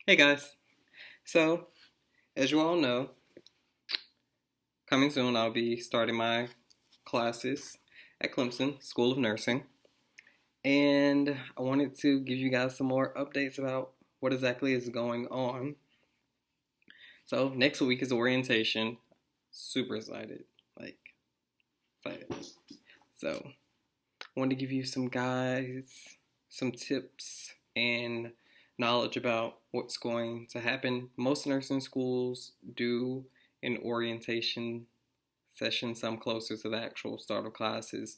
Hey guys. So, as you all know, coming soon I'll be starting my classes at Clemson School of Nursing. And I wanted to give you guys some more updates about what exactly is going on. So, next week is orientation. Super excited. Like, excited. So, I wanted to give you some tips and knowledge about what's going to happen. Most nursing schools do an orientation session, some closer to the actual start of classes.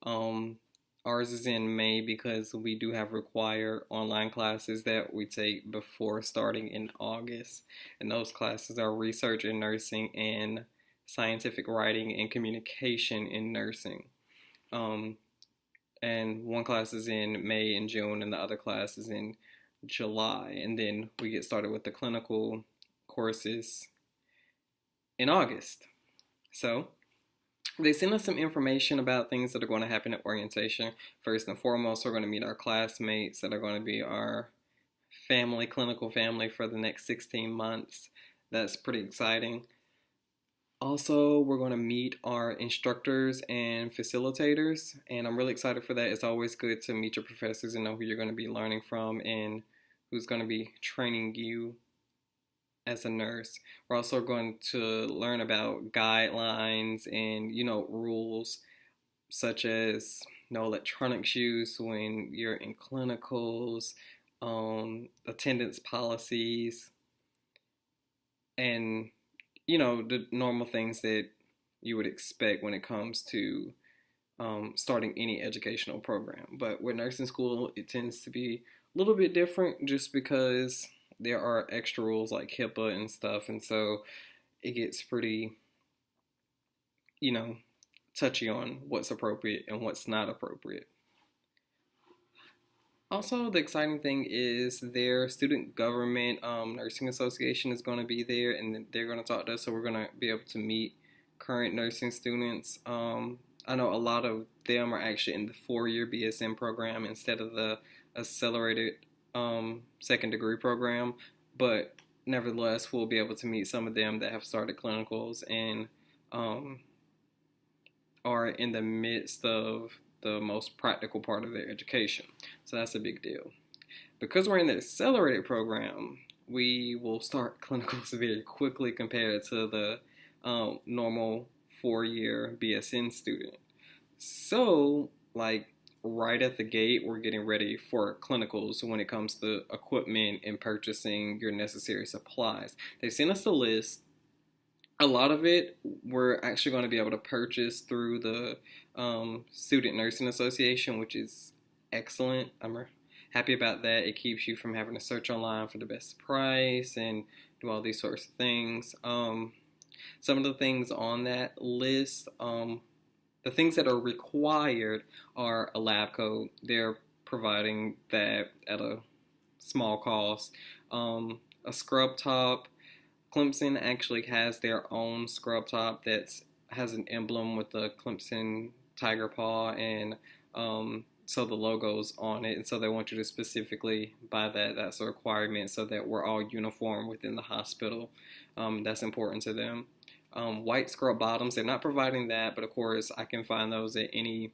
Um, Ours is in May because we do have required online classes that we take before starting in August. And those classes are research in nursing and scientific writing and communication in nursing. Um, and one class is in May and June, and the other class is in July. And then we get started with the clinical courses in August. So they sent us some information about things that are going to happen at orientation. First and foremost, we're going to meet our classmates that are going to be our clinical family for the next 16 months. That's pretty exciting. Also, we're going to meet our instructors and facilitators, and I'm really excited for that. It's always good to meet your professors and know who you're going to be learning from and who's going to be training you as a nurse. We're also going to learn about guidelines and, rules such as no electronics use when you're in clinicals, attendance policies, and the normal things that you would expect when it comes to starting any educational program. But with nursing school, it tends to be a little bit different just because there are extra rules like HIPAA and stuff, and so it gets pretty, touchy on what's appropriate and what's not appropriate. Also, the exciting thing is their student government nursing association is going to be there, and they're going to talk to us. So we're going to be able to meet current nursing students. I know a lot of them are actually in the 4-year BSN program instead of the accelerated second degree program, but nevertheless, we'll be able to meet some of them that have started clinicals and are in the midst of the most practical part of their education. So that's a big deal. Because we're in the accelerated program, we will start clinicals very quickly compared to the normal 4-year BSN student. So, right at the gate, we're getting ready for clinicals when it comes to equipment and purchasing your necessary supplies. They sent us a list. A lot of it we're actually going to be able to purchase through the Student Nursing Association, which is excellent. I'm happy about that. It keeps you from having to search online for the best price and do all these sorts of things. Some of the things on that list, the things that are required are a lab coat. They're providing that at a small cost. A scrub top. Clemson actually has their own scrub top that has an emblem with the Clemson tiger paw and so the logo's on it, and so they want you to specifically buy that. That's a requirement so that we're all uniform within the hospital. That's important to them. White scrub bottoms, they're not providing that, but of course I can find those at any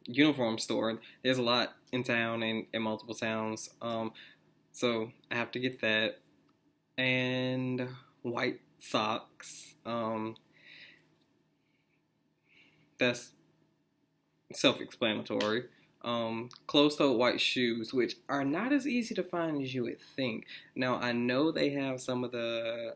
uniform store. There's a lot in town and in multiple towns, so I have to get that. And white socks. That's self-explanatory. Closed-toed white shoes, which are not as easy to find as you would think. Now, I know they have some of the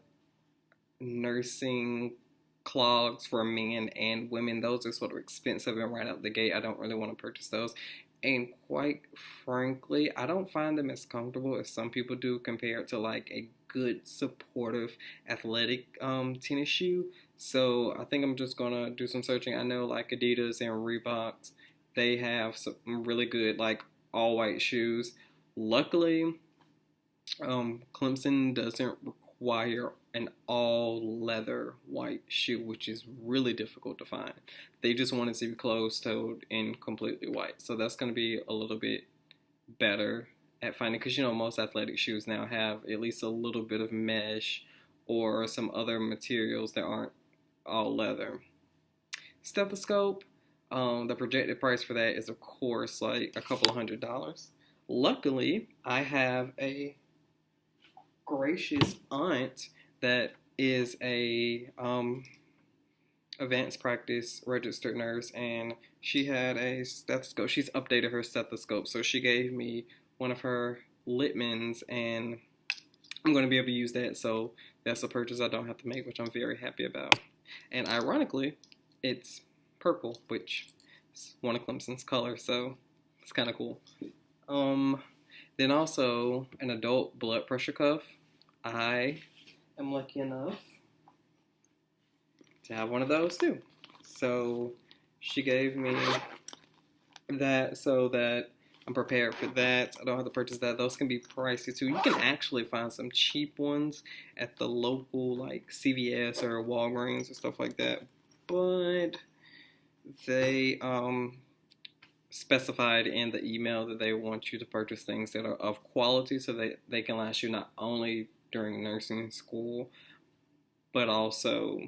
nursing clogs for men and women. Those are sort of expensive and right out the gate. I don't really want to purchase those. And quite frankly, I don't find them as comfortable as some people do compared to a good, supportive, athletic tennis shoe. So I think I'm just going to do some searching. I know Adidas and Reeboks, they have some really good all white shoes. Luckily, Clemson doesn't require an all leather white shoe, which is really difficult to find. They just want it to be closed toed and completely white. So that's going to be a little bit better at finding, because most athletic shoes now have at least a little bit of mesh or some other materials that aren't all leather. Stethoscope, the projected price for that is, of course, like a couple of $100s. Luckily, I have a gracious aunt that is a advanced practice registered nurse, and she had a stethoscope. She's updated her stethoscope, so she gave me one of her Littmans, and I'm going to be able to use that. So that's a purchase I don't have to make, which I'm very happy about. And ironically, it's purple, which is one of Clemson's colors, so it's kind of cool. Then also an adult blood pressure cuff. I am lucky enough to have one of those too. So she gave me that so that I'm prepared for that. I don't have to purchase that. Those can be pricey too. You can actually find some cheap ones at the local like CVS or Walgreens or stuff like that. But they specified in the email that they want you to purchase things that are of quality so that they can last you not only during nursing school, but also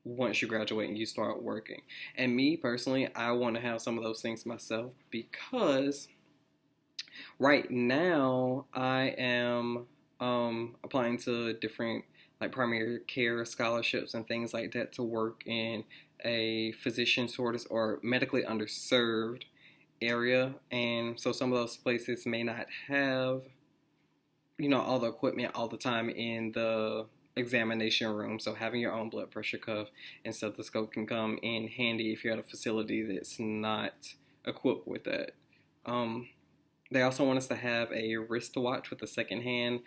once you graduate and you start working. And me personally, I want to have some of those things myself, because right now I am applying to different like primary care scholarships and things like that to work in a physician sort of or medically underserved area. And so some of those places may not have all the equipment all the time in the examination room. So having your own blood pressure cuff and stethoscope can come in handy if you're at a facility that's not equipped with that. They also want us to have a wristwatch with a second hand.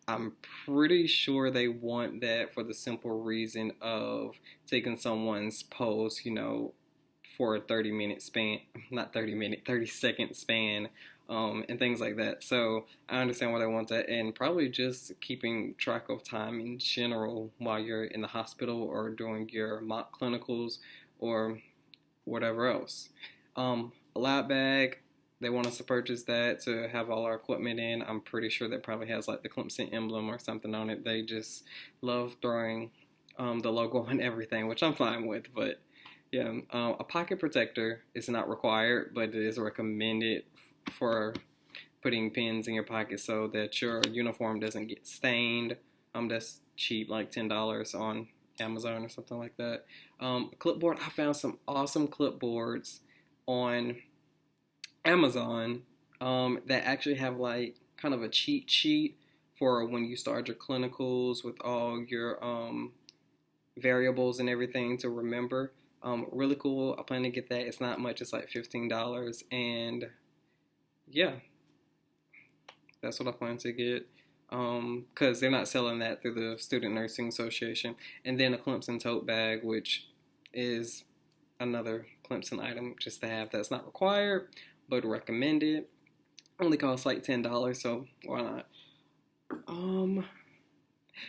I'm pretty sure they want that for the simple reason of taking someone's pulse, for a 30-minute span, not 30-minute, 30-second span, and things like that. So I understand why they want that, and probably just keeping track of time in general while you're in the hospital or doing your mock clinicals or whatever else. A lab bag. They want us to purchase that to have all our equipment in. I'm pretty sure that probably has like the Clemson emblem or something on it. They just love throwing the logo on everything, which I'm fine with. But yeah, a pocket protector is not required, but it is recommended for putting pins in your pocket so that your uniform doesn't get stained. That's cheap, like $10 on Amazon or something like that. Clipboard. I found some awesome clipboards on Amazon that actually have like kind of a cheat sheet for when you start your clinicals with all your variables and everything to remember. Really cool. I plan to get that. It's not much. It's like $15. And yeah, that's what I plan to get. Because they're not selling that through the Student Nursing Association. And then a Clemson tote bag, which is another Clemson item just to have. That's not required, but recommended. Only costs like $10, so why not?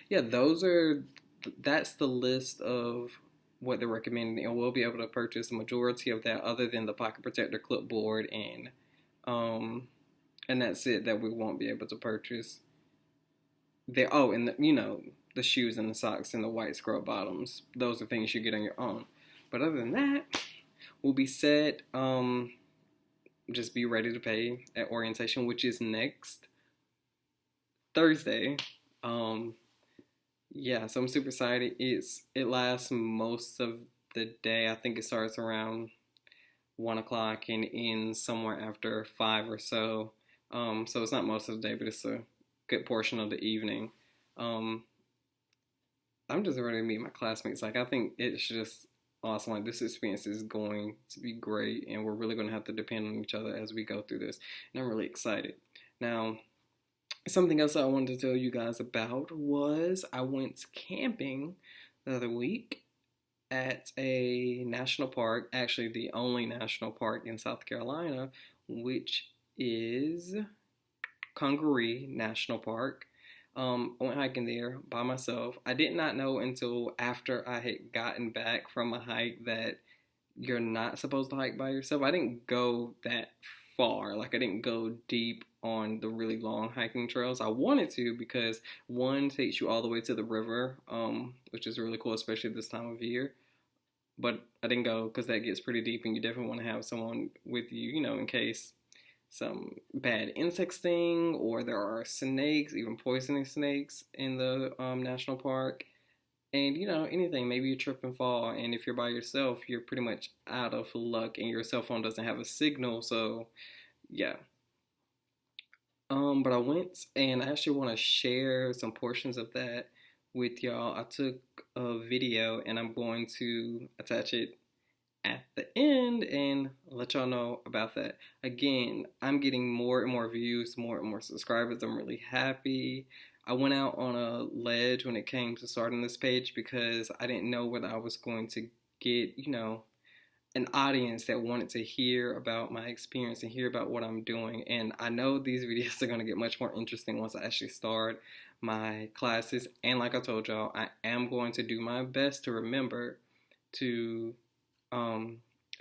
Yeah, that's the list of what they're recommending, and we'll be able to purchase the majority of that other than the pocket protector, clipboard, and that's it that we won't be able to purchase. And the shoes and the socks and the white scrub bottoms. Those are things you get on your own. But other than that, we'll be set. Just be ready to pay at orientation, which is next Thursday. Yeah, so I'm super excited. It lasts most of the day. I think it starts around 1 o'clock and ends somewhere after 5 or so. So it's not most of the day, but it's a good portion of the evening. I'm just ready to meet my classmates. Like, I think it's just awesome. Like, this experience is going to be great, and we're really going to have to depend on each other as we go through this. And I'm really excited. Now, something else I wanted to tell you guys about was I went camping the other week at a national park, actually the only national park in South Carolina, which is Congaree National Park. I went hiking there by myself. I did not know until after I had gotten back from a hike that you're not supposed to hike by yourself. I didn't go that far. Like, I didn't go deep on the really long hiking trails. I wanted to because one takes you all the way to the river, which is really cool, especially this time of year. But I didn't go because that gets pretty deep, and you definitely want to have someone with you, you know, in case some bad insect sting or there are snakes, even poisonous snakes in the national park. And, you know, anything, maybe you trip and fall, and if you're by yourself, you're pretty much out of luck, and your cell phone doesn't have a signal, so, yeah. But I went, and I actually want to share some portions of that with y'all. I took a video, and I'm going to attach it at the end and let y'all know about that. Again, I'm getting more and more views, more and more subscribers. I'm really happy. I went out on a ledge when it came to starting this page because I didn't know whether I was going to get, you know, an audience that wanted to hear about my experience and hear about what I'm doing. And I know these videos are going to get much more interesting once I actually start my classes. And like I told y'all, I am going to do my best to remember to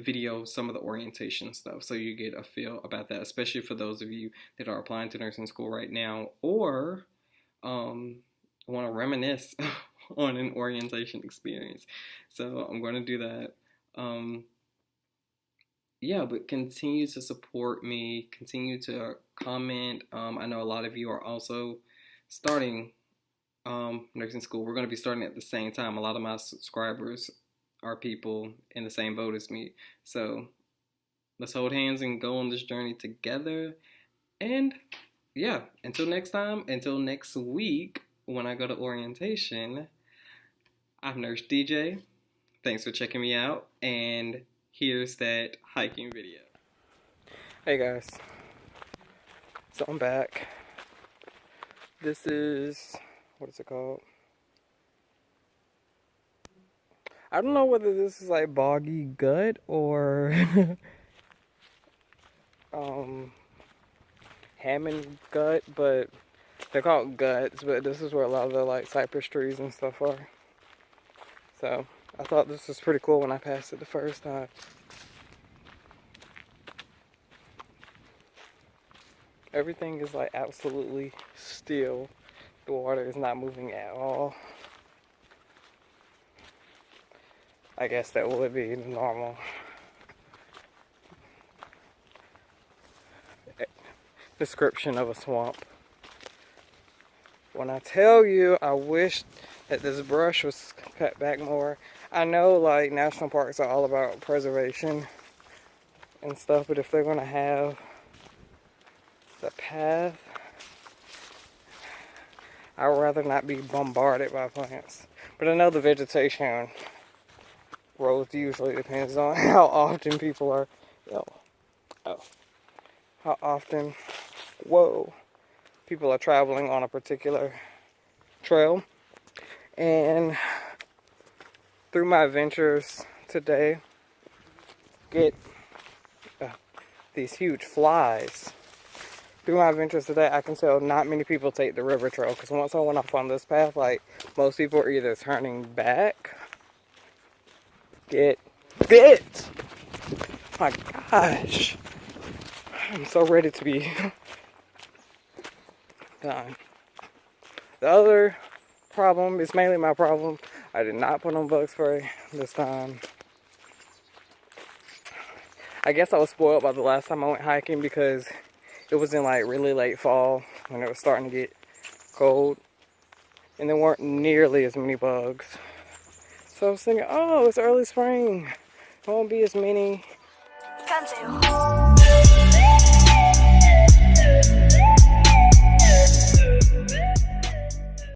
video some of the orientation stuff so you get a feel about that, especially for those of you that are applying to nursing school right now or want to reminisce on an orientation experience. So I'm going to do that. Yeah, but continue to support me, continue to comment. I know a lot of you are also starting nursing school. We're going to be starting at the same time. A lot of my subscribers are people in the same boat as me. So let's hold hands and go on this journey together. And yeah, until next time, until next week when I go to orientation, I'm NurseDJ. Thanks for checking me out. And here's that hiking video. Hey guys. So I'm back. This is, what is it called? I don't know whether this is like boggy gut or Hammond gut, but they're called guts, but this is where a lot of the like cypress trees and stuff are. So I thought this was pretty cool when I passed it the first time. Everything is like absolutely still. The water is not moving at all. I guess that would be normal. Description of a swamp. When I tell you, I wish that this brush was cut back more. I know like national parks are all about preservation and stuff, but if they're gonna have the path, I'd rather not be bombarded by plants. But I know the vegetation growth usually depends on how often people are, how often, people are traveling on a particular trail. And through my adventures today, get these huge flies. Through my adventures today, I can tell not many people take the river trail, because once I went off on this path, like, most people are either turning back. My gosh. I'm so ready to be done. The other problem is mainly my problem. I did not put on bug spray this time. I guess I was spoiled by the last time I went hiking because it was in like really late fall when it was starting to get cold. And there weren't nearly as many bugs. So I was thinking, oh, it's early spring. There won't be as many.